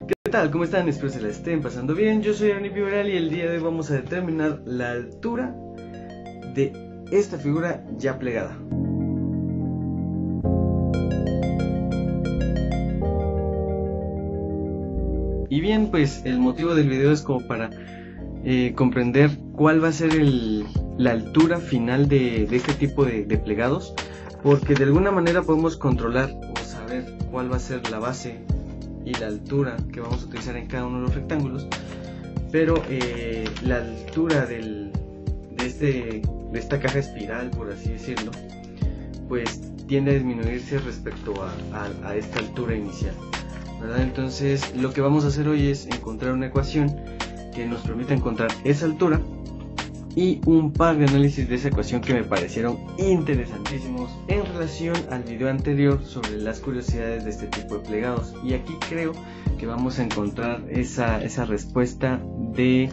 ¿Qué tal? ¿Cómo están? Espero se la estén pasando bien. Yo soy Ernie Piberal y el día de hoy vamos a determinar la altura de esta figura ya plegada. Y bien, pues el motivo del video es como para comprender cuál va a ser la altura final de este tipo de plegados, porque de alguna manera podemos controlar o saber cuál va a ser la base y la altura que vamos a utilizar en cada uno de los rectángulos, pero la altura de esta caja espiral, por así decirlo, pues tiende a disminuirse respecto a esta altura inicial, ¿verdad? Entonces lo que vamos a hacer hoy es encontrar una ecuación que nos permita encontrar esa altura y un par de análisis de esa ecuación que me parecieron interesantísimos en relación al video anterior sobre las curiosidades de este tipo de plegados. Y aquí creo que vamos a encontrar esa respuesta de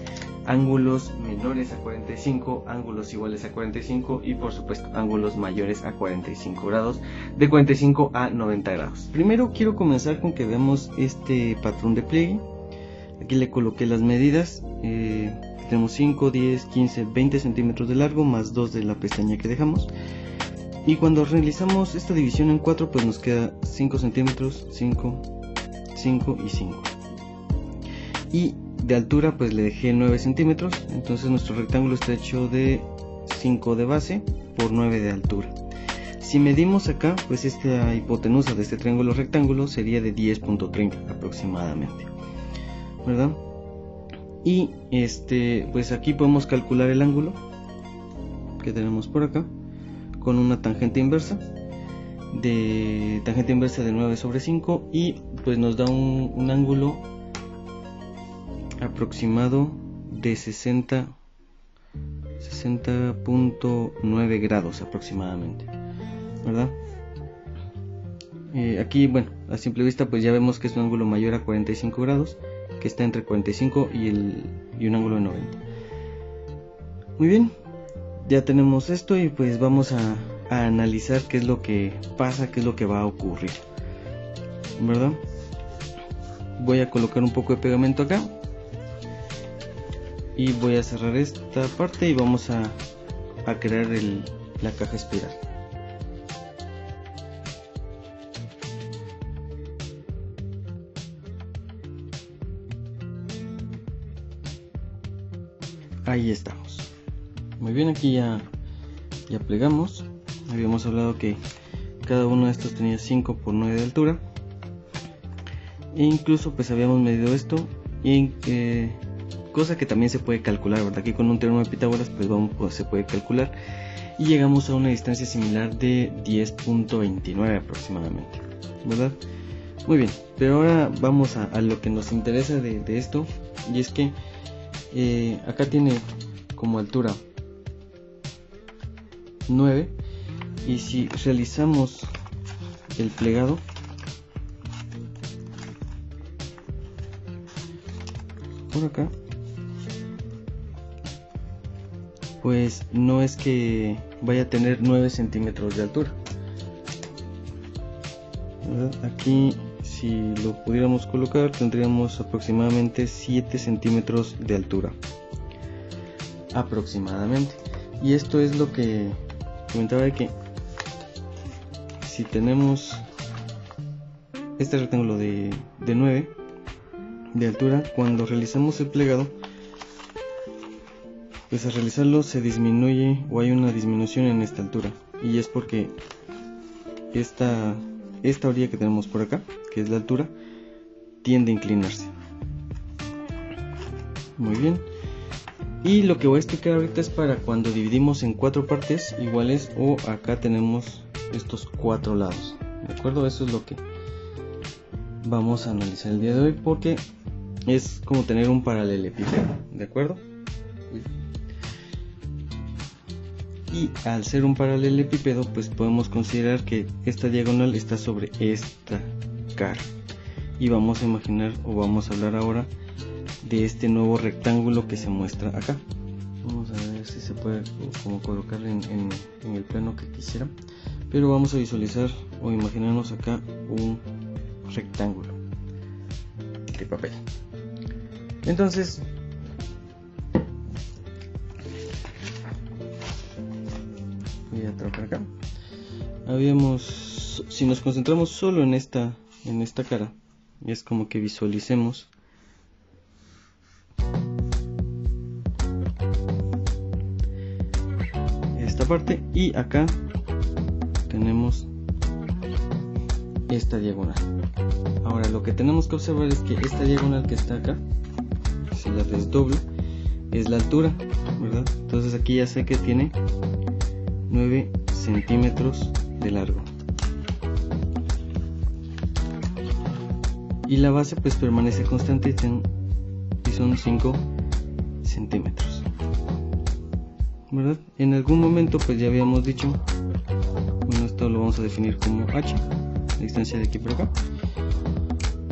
ángulos menores a 45, ángulos iguales a 45 y por supuesto ángulos mayores a 45 grados, de 45 a 90 grados. Primero quiero comenzar con que veamos este patrón de pliegue. Aquí le coloqué las medidas. Tenemos 5, 10, 15, 20 centímetros de largo más 2 de la pestaña que dejamos, y cuando realizamos esta división en 4 pues nos queda 5 centímetros, 5, 5 y 5, y de altura pues le dejé 9 centímetros. Entonces nuestro rectángulo está hecho de 5 de base por 9 de altura. Si medimos acá, pues esta hipotenusa de este triángulo rectángulo sería de 10.30 aproximadamente, ¿verdad? Y pues aquí podemos calcular el ángulo que tenemos por acá con una tangente inversa de 9 sobre 5, y pues nos da un ángulo aproximado de 60.9 grados aproximadamente, ¿verdad? Aquí, bueno, a simple vista pues ya vemos que es un ángulo mayor a 45 grados, que está entre 45 y un ángulo de 90. Muy bien, ya tenemos esto y pues vamos a analizar qué es lo que pasa, qué es lo que va a ocurrir, ¿verdad? Voy a colocar un poco de pegamento acá y voy a cerrar esta parte y vamos a crear la caja espiral. Ahí estamos. Muy bien, aquí ya plegamos. Habíamos hablado que cada uno de estos tenía 5 por 9 de altura, e incluso pues habíamos medido esto, y cosa que también se puede calcular, ¿verdad? Aquí con un teorema de Pitágoras pues se puede calcular, y llegamos a una distancia similar de 10.29 aproximadamente, ¿verdad? Muy bien, pero ahora vamos a lo que nos interesa de esto, y es que acá tiene como altura 9, y si realizamos el plegado, por acá, pues no es que vaya a tener 9 centímetros de altura, ¿verdad? Aquí si lo pudiéramos colocar tendríamos aproximadamente 7 centímetros de altura aproximadamente. Y esto es lo que comentaba, de que si tenemos este rectángulo de 9 de altura, cuando realizamos el plegado, pues al realizarlo se disminuye, o hay una disminución en esta altura, y es porque esta orilla que tenemos por acá, que es la altura, tiende a inclinarse. Muy bien, y lo que voy a explicar ahorita es para cuando dividimos en 4 partes iguales, o acá tenemos estos 4 lados, ¿de acuerdo? Eso es lo que vamos a analizar el día de hoy, porque es como tener un paralelepípedo, ¿de acuerdo? Y al ser un paralelepípedo pues podemos considerar que esta diagonal está sobre esta cara, y vamos a imaginar, o vamos a hablar ahora de este nuevo rectángulo que se muestra acá. Vamos a ver si se puede como colocar en el plano que quisiera, pero vamos a visualizar o imaginarnos acá un rectángulo. este papel. Entonces voy a trabajar acá. Si nos concentramos solo en esta cara, es como que visualicemos esta parte, y acá tenemos esta diagonal. Ahora lo que tenemos que observar es que esta diagonal que está acá, si la desdoblo, es la altura, ¿verdad? Entonces aquí ya sé que tiene 9 centímetros de largo, y la base pues permanece constante y son 5 centímetros, ¿verdad? En algún momento pues ya habíamos dicho, bueno, esto lo vamos a definir como h, la distancia de aquí por acá,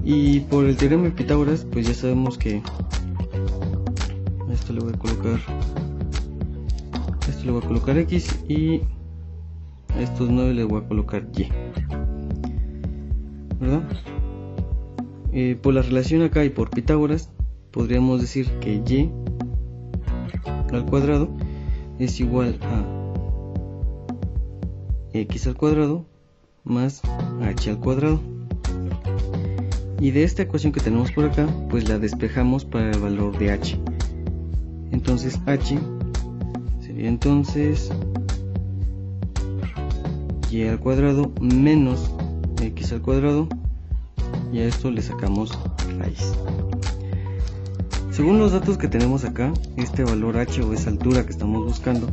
y por el teorema de Pitágoras pues ya sabemos que a esto le voy a colocar x, y a estos 9 les voy a colocar y, ¿verdad? Por la relación acá y por Pitágoras podríamos decir que y al cuadrado es igual a x al cuadrado más h al cuadrado, y de esta ecuación que tenemos por acá pues la despejamos para el valor de h. Entonces h sería entonces y al cuadrado menos x al cuadrado, y a esto le sacamos raíz. Según los datos que tenemos acá, este valor h, o esa altura que estamos buscando,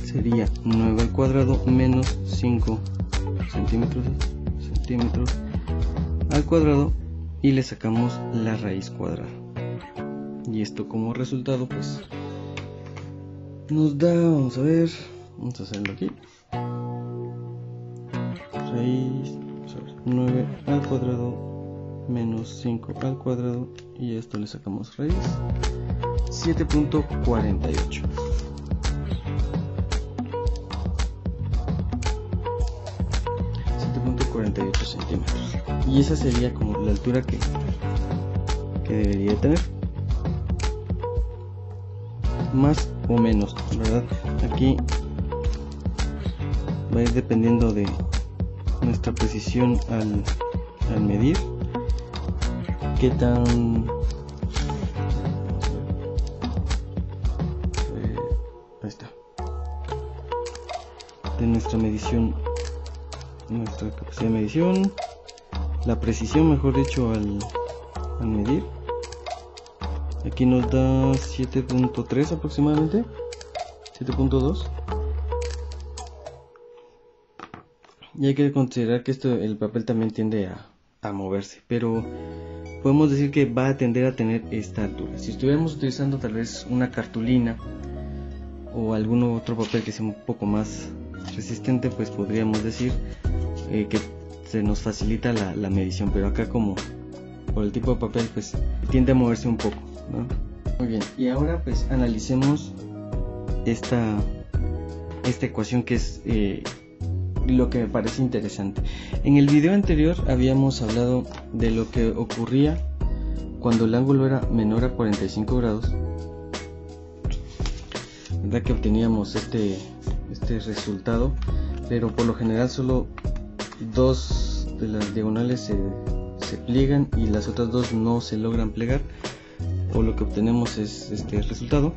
sería 9 al cuadrado menos 5 centímetros al cuadrado, y le sacamos la raíz cuadrada, y esto como resultado pues nos da, vamos a hacerlo aquí, raíz 9 al cuadrado menos 5 al cuadrado, y a esto le sacamos raíz 7.48. centímetros, y esa sería como la altura que debería tener, más o menos, ¿verdad? Aquí va a ir dependiendo de nuestra precisión al medir, qué tan ahí está, de nuestra medición, nuestra capacidad de medición, la precisión mejor dicho al medir. Aquí nos da 7.3 aproximadamente, 7.2. Y hay que considerar que el papel también tiende a moverse, pero podemos decir que va a tender a tener esta altura. Si estuviéramos utilizando tal vez una cartulina o algún otro papel que sea un poco más resistente, pues podríamos decir que se nos facilita la medición, pero acá como por el tipo de papel pues tiende a moverse un poco, ¿no? Muy bien, y ahora pues analicemos esta ecuación, que es lo que me parece interesante. En el video anterior habíamos hablado de lo que ocurría cuando el ángulo era menor a 45 grados, ¿verdad? Que obteníamos este resultado, pero por lo general solo dos de las diagonales se pliegan y las otras dos no se logran plegar, o lo que obtenemos es este resultado.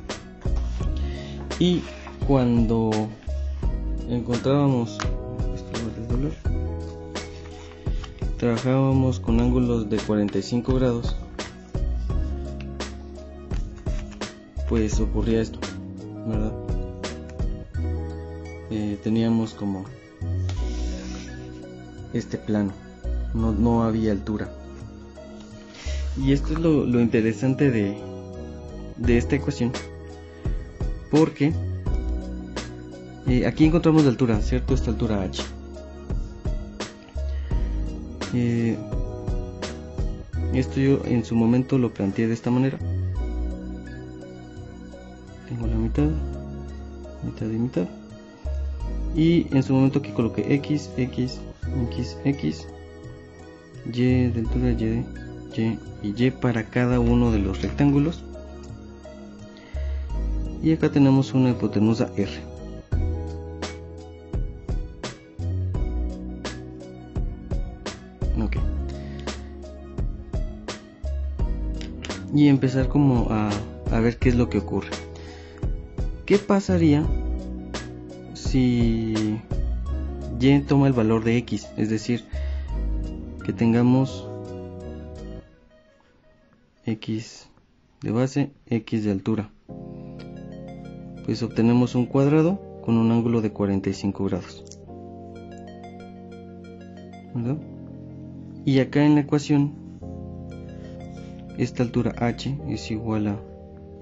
Y cuando encontrábamos, trabajábamos con ángulos de 45 grados, pues ocurría esto, ¿verdad? Teníamos como este plano, no había altura. Y esto es lo interesante de esta ecuación, porque aquí encontramos la altura, ¿cierto? Esta altura h. Esto yo en su momento lo planteé de esta manera. Tengo la mitad y mitad, y en su momento aquí coloqué x, y de altura, y Y y Y para cada uno de los rectángulos. Y acá tenemos una hipotenusa R. Ok. Y empezar como a ver qué es lo que ocurre. ¿Qué pasaría si Y toma el valor de X? Es decir, que tengamos X de base, X de altura. Pues obtenemos un cuadrado con un ángulo de 45 grados. ¿Verdad? Y acá en la ecuación, esta altura h es igual a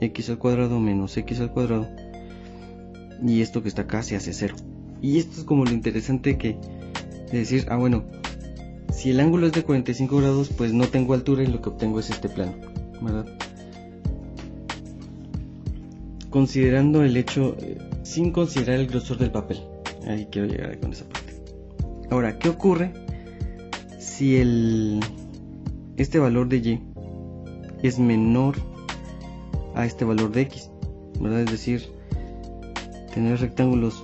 x al cuadrado menos x al cuadrado. Y esto que está acá se hace 0. Y esto es como lo interesante de decir, bueno, si el ángulo es de 45 grados, pues no tengo altura y lo que obtengo es este plano, ¿verdad? Considerando el hecho, sin considerar el grosor del papel. Ahí quiero llegar con esa parte. Ahora, ¿qué ocurre si este valor de Y es menor a este valor de X? ¿Verdad? Es decir, tener rectángulos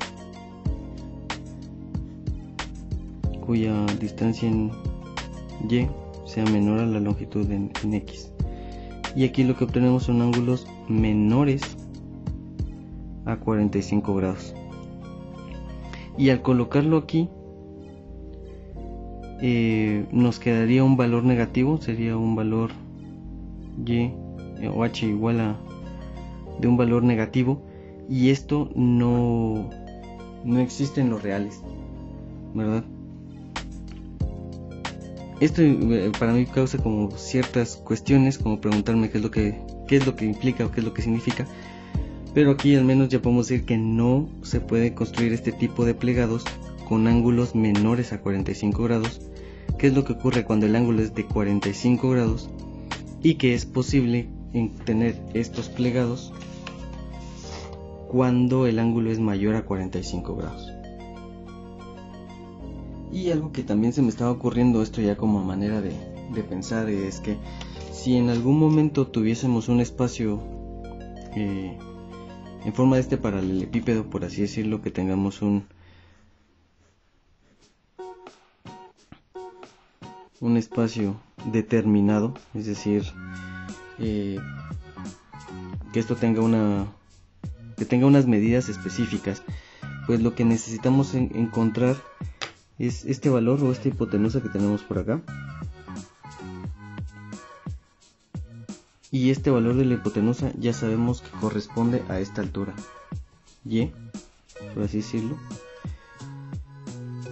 cuya distancia en Y sea menor a la longitud en X. Y aquí lo que obtenemos son ángulos menores a 45 grados. Y al colocarlo aquí, nos quedaría un valor negativo, sería un valor Y o H igual a de un valor negativo, y esto no existe en los reales, ¿verdad? Esto para mí causa como ciertas cuestiones, como preguntarme qué es lo que implica o qué es lo que significa. Pero aquí al menos ya podemos decir que no se puede construir este tipo de plegados con ángulos menores a 45 grados. ¿Qué es lo que ocurre cuando el ángulo es de 45 grados? Y que es posible tener estos plegados cuando el ángulo es mayor a 45 grados. Y algo que también se me estaba ocurriendo, esto ya como manera de pensar, es que si en algún momento tuviésemos un espacio en forma de este paralelepípedo, por así decirlo, que tengamos un espacio determinado, es decir, que esto tenga unas medidas específicas, pues lo que necesitamos encontrar es este valor o esta hipotenusa que tenemos por acá. Y este valor de la hipotenusa ya sabemos que corresponde a esta altura Y, por así decirlo.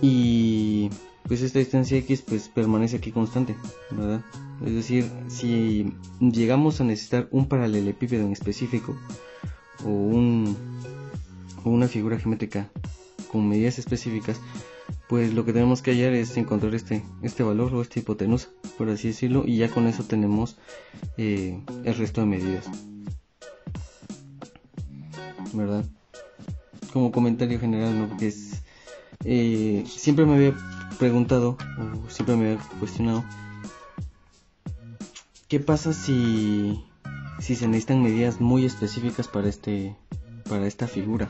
Y pues esta distancia X pues permanece aquí constante, ¿verdad? Es decir, si llegamos a necesitar un paralelepípedo en específico o una figura geométrica con medidas específicas, pues lo que tenemos que hallar es encontrar este valor o esta hipotenusa, por así decirlo, y ya con eso tenemos el resto de medidas, ¿verdad? Como comentario general, ¿no? Porque siempre me había preguntado o siempre me había cuestionado qué pasa si se necesitan medidas muy específicas para esta figura,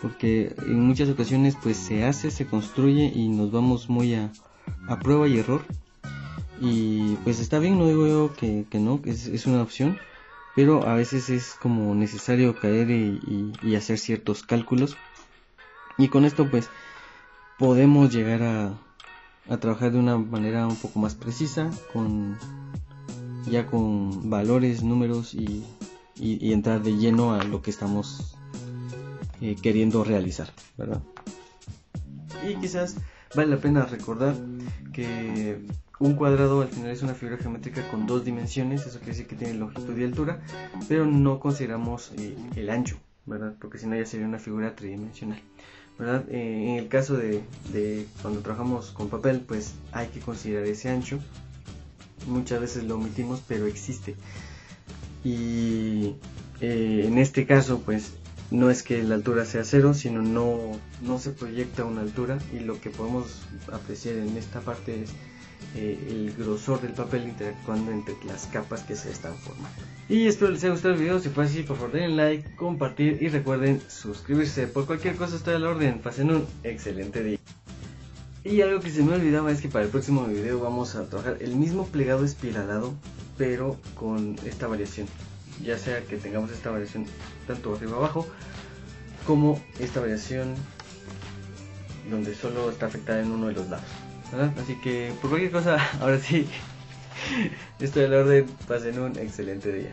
porque en muchas ocasiones pues se construye y nos vamos muy a prueba y error, y pues está bien, no digo yo que no, es una opción, pero a veces es como necesario caer y hacer ciertos cálculos, y con esto pues podemos llegar a trabajar de una manera un poco más precisa, con valores, números, y entrar de lleno a lo que estamos queriendo realizar, ¿verdad? Y quizás vale la pena recordar que un cuadrado al final es una figura geométrica con dos dimensiones. Eso quiere decir que tiene longitud y altura, pero no consideramos el ancho, ¿verdad? Porque si no ya sería una figura tridimensional, ¿verdad? En el caso de cuando trabajamos con papel, pues hay que considerar ese ancho. Muchas veces lo omitimos, pero existe. Y en este caso pues no es que la altura sea 0, sino no se proyecta una altura, y lo que podemos apreciar en esta parte es el grosor del papel interactuando entre las capas que se están formando. Y espero les haya gustado el video. Si fue así, por favor denle like, compartir y recuerden suscribirse. Por cualquier cosa estoy a la orden. Pasen un excelente día. Y algo que se me olvidaba es que para el próximo video vamos a trabajar el mismo plegado espiralado, pero con esta variación. Ya sea que tengamos esta variación tanto arriba abajo, como esta variación donde solo está afectada en uno de los lados, ¿verdad? Así que por cualquier cosa, ahora sí, estoy a la orden. Pasen un excelente día.